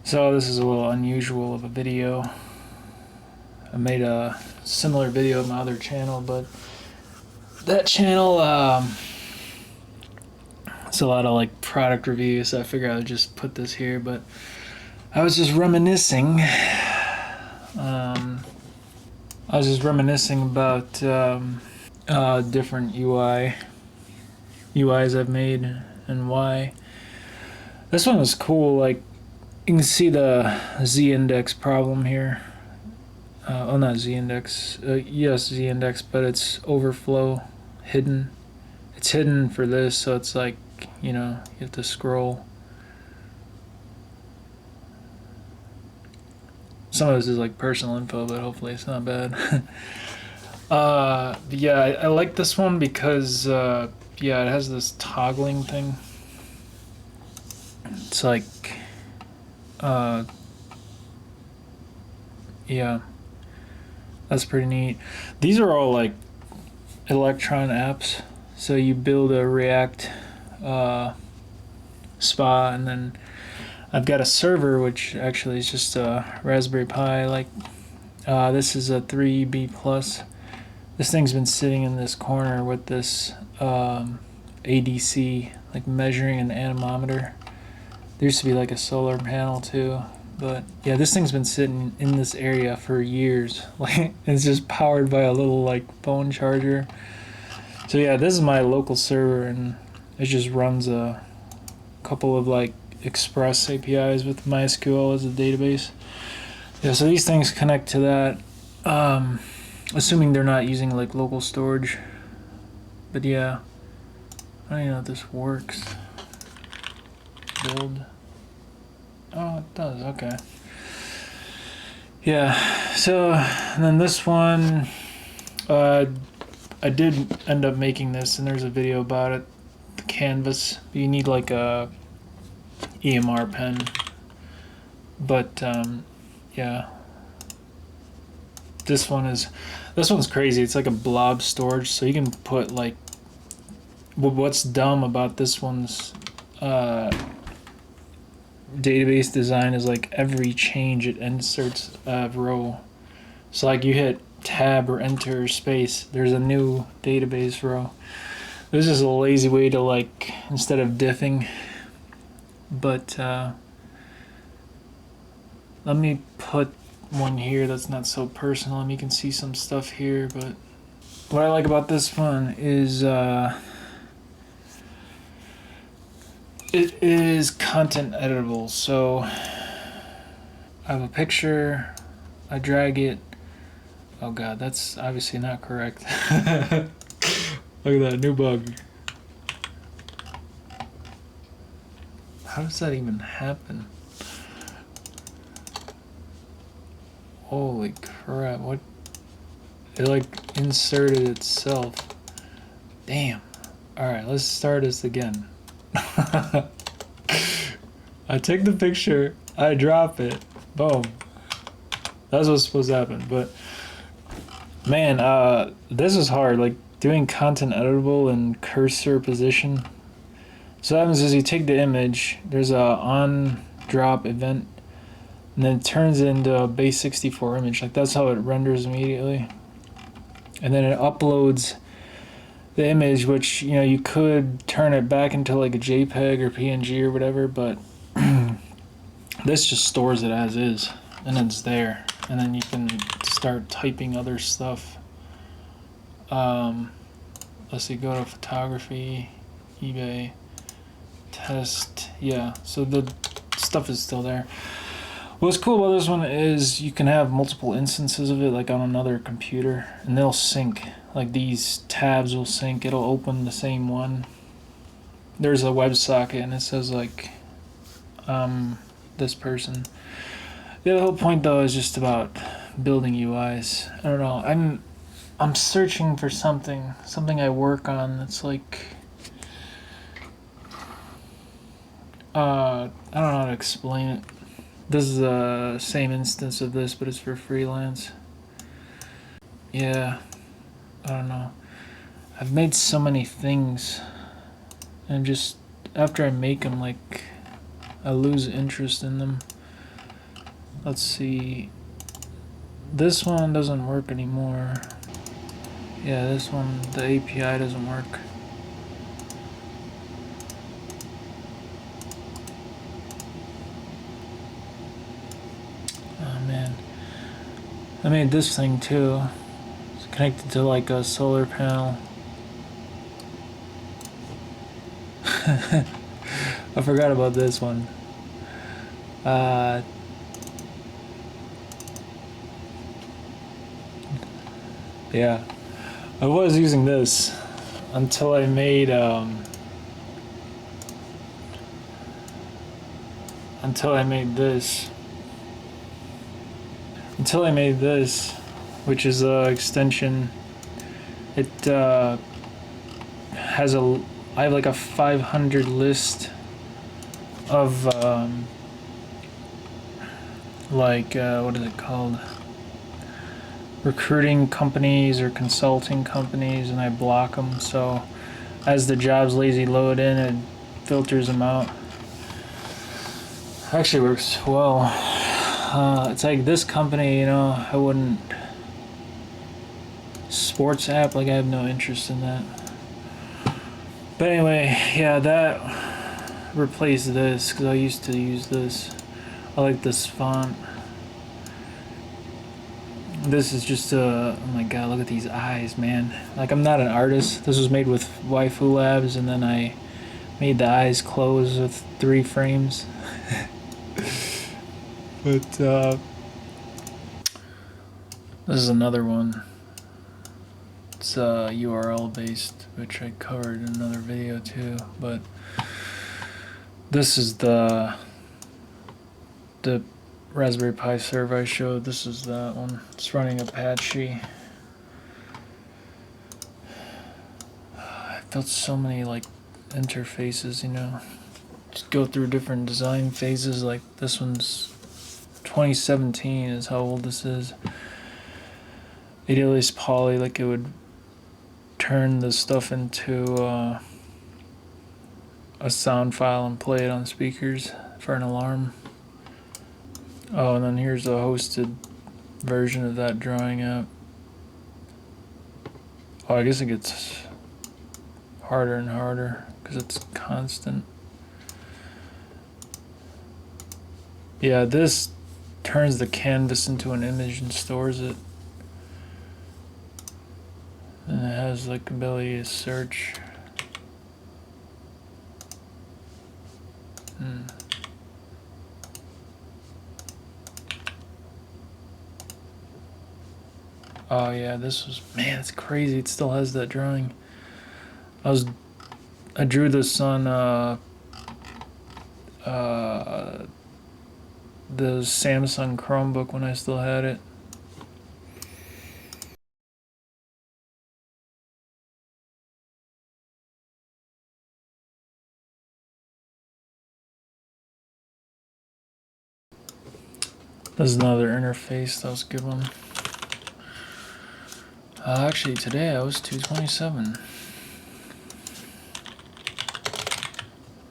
So this is a little unusual of a video. I made a similar video on my other channel, but that channel, it's a lot of like product reviews, so I figured I would just put this here, but I was just reminiscing. About different UIs I've made and why. This one was cool. Like, you can see the z-index problem here. Not z-index. Yes, z-index, but it's overflow hidden. It's hidden for this, so it's like, you have to scroll. Some of this is like personal info, but hopefully it's not bad. Yeah, I like this one because, it has this toggling thing. It's like, yeah, that's pretty neat. These are all like Electron apps. So you build a React spa, and then I've got a server, which actually is just a Raspberry Pi. Like, this is a 3B plus. This thing's been sitting in this corner with this ADC, like measuring an anemometer. There used to be like a solar panel too, but yeah, this thing's been sitting in this area for years. Like, it's just powered by a little like phone charger. So yeah, this is my local server, and it just runs a couple of like Express APIs with MySQL as a database. Yeah, so these things connect to that. Assuming they're not using like local storage. But yeah, I don't even know if this works. Build. Oh, it does. Okay. Yeah. So, and then this one, I did end up making this, and there's a video about it. The canvas. You need like a EMR pen. But yeah. This one's crazy. It's like a blob storage, so you can put like. What's dumb about this one's database design is like every change it inserts a row. So like you hit tab or enter or space, there's a new database row. This is a lazy way to like, instead of diffing. But let me put one here that's not so personal, and you can see some stuff here. But what I like about this one is it is content editable. So I have a picture, I drag it. Oh god, that's obviously not correct. Look at that, new bug. How does that even happen? Holy crap, what? It like inserted itself. Damn. Alright, let's start this again. I take the picture, I drop it, boom. That's what's supposed to happen. But man, this is hard. Like doing content editable and cursor position. So what happens is you take the image, there's a on drop event, and then it turns it into a base 64 image. Like that's how it renders immediately. And then it uploads the image, which, you could turn it back into like a JPEG or PNG or whatever, but this just stores it as is, and it's there. And then you can start typing other stuff. Let's see, go to photography, eBay, test. Yeah, so the stuff is still there. What's cool about this one is you can have multiple instances of it, like on another computer, and they'll sync. Like these tabs will sync. It'll open the same one. There's a WebSocket, and it says like, this person. Yeah, the whole point though is just about building UIs. I don't know. I'm searching for something I work on that's like, I don't know how to explain it. This is the same instance of this, but it's for freelance. Yeah, I don't know. I've made so many things, and just after I make them, like, I lose interest in them. Let's see. This one doesn't work anymore. Yeah, this one, the API doesn't work. Oh man. I made this thing too. It's connected to like a solar panel. I forgot about this one. Yeah. I was using this until I made this. Until I made this, which is a extension. It has a. I have like a 500 list of what is it called? Recruiting companies or consulting companies, and I block them. So as the jobs lazy load in, it filters them out. Actually works well. It's like this company, you know, I wouldn't. Sports app, like I have no interest in that. But anyway, yeah, that replaced this because I used to use this. I like this font. This is just oh my god, look at these eyes, man. Like, I'm not an artist. This was made with Waifu Labs, and then I made the eyes close with 3 frames. But this is another one. It's URL based, which I covered in another video too. But this is the Raspberry Pi server I showed. This is that one. It's running Apache. I built so many like interfaces, you know. Just go through different design phases. Like this one's 2017 is how old this is. Ideally, it's poly, like it would turn the stuff into a sound file and play it on speakers for an alarm. Oh, and then here's a hosted version of that drawing app. Oh, I guess it gets harder and harder because it's constant. Yeah, this turns the canvas into an image and stores it. And it has like ability to search. Oh yeah, this was, man, it's crazy. It still has that drawing. I drew this on the Samsung Chromebook when I still had it. This is another interface. That was a good one. Actually, today I was 227.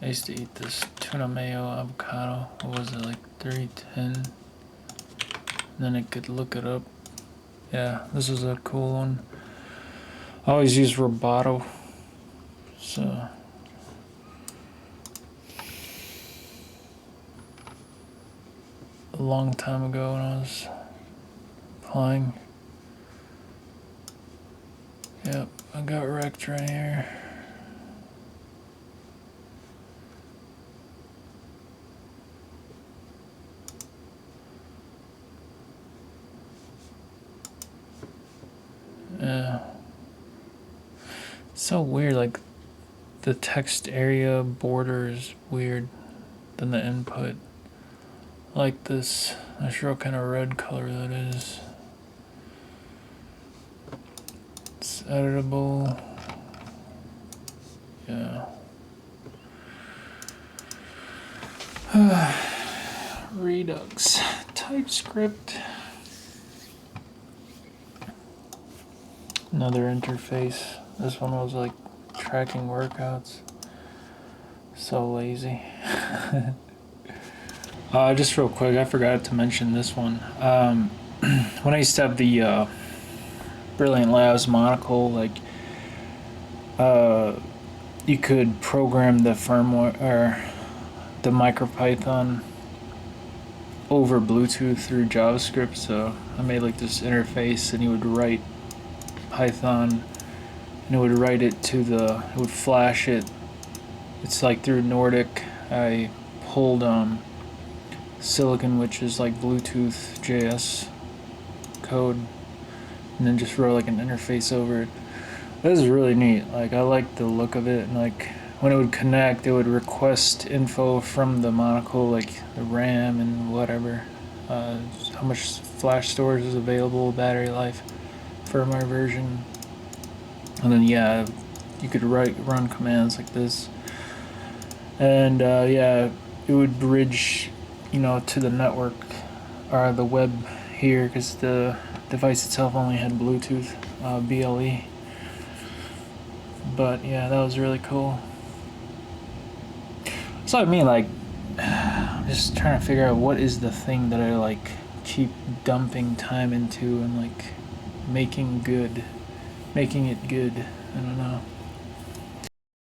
I used to eat this tuna mayo avocado. What was it, like 310? And then I could look it up. Yeah, this is a cool one. I always use Roboto. So a long time ago when I was applying. Yep, I got wrecked right here. Yeah. It's so weird, like the text area border is weird than the input. Like this, not sure what kind of red color that is. It's editable. Yeah. Redux, TypeScript. Another interface. This one was like tracking workouts. So lazy. Just real quick, I forgot to mention this one. When I used to have the Brilliant Labs monocle, like you could program the firmware or the MicroPython over Bluetooth through JavaScript. So I made like this interface, and you would write Python, and it would write it to it would flash it. It's like through Nordic. I pulled Silicon, which is like Bluetooth JS code, and then just wrote like an interface over it. This is really neat. Like, I like the look of it, and like when it would connect, it would request info from the monocle, like the RAM and whatever, how much flash storage is available, battery life, firmware version, and then yeah, you could run commands like this, and yeah, it would bridge, to the network or the web here, because the device itself only had Bluetooth, BLE. But yeah, that was really cool. So I mean, like, I'm just trying to figure out what is the thing that I like keep dumping time into and like making it good. I don't know.